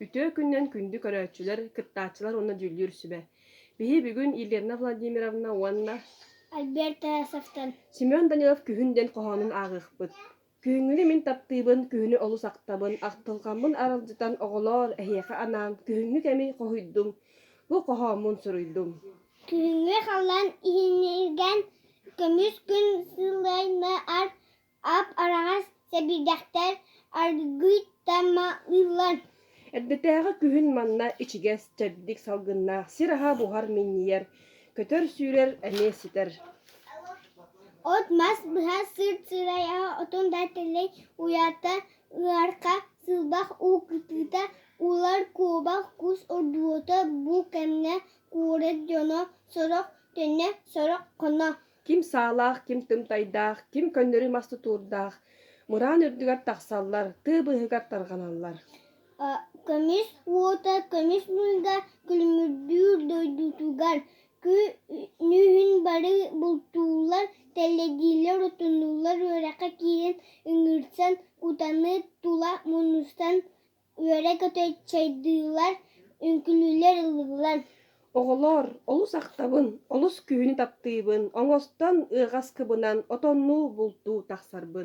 Ütö күннен күндү көрөөчүлөр, кыттаачылар онна дүйүлүр сүбэ. Биһи бүгүн Елена Владимировна уанна Альберт Тарасовтан. Семен Данилов күһүнден коһонун аагыхпыт. Күһүҥҥүлү мин таптыыбын, күһүнү олус актабын, актылгаммын аралдьытан оҕолоор эһиэхэ анаан, күһүҥҥү кэми коһуйдум, бу коһооммун суруйдум. Күһүҥҥү халлан иһиннирген көмүс күн сылайна ап араҕас сэбирдэхтэр аргыйт тамма ыыллар. Эрдэтээҕи күһүн манна ичигэс чэбдик салгыннаах сир аһа буһар минньиер, көтөр сүүрэр эмиэ-ситэр. От мас быһа сыр сырайаҕа отон да тэллэй уята ыарха сылбах уу кытыыта улар куобах кус ордуота бу кэмнэ куорат дьоно сорох төннө сорох хоно. Ким саалаах, ким тымтайдаах, ким көннөрү масты туурдаах, мураан үрдүгэр тахсаллар, тыы быһыгар тарҕаналлар. Көмүс уота көмүс нуйга күлүмүрдүүр дойдутугар нүүһүн бары бултуулар теллэдиилэр отуннулар үөрэхэ киирэн ыҥырсан кутаны тула мунустан үөрэ көтөччайдыылар үҥкүлүүлэр ыллыылар. Оҕолоор, олус ахтабын, олус күһүнү таптыыбын, оҥостон ыаҕас кыбынан отоннуу бултуу тахсарбын.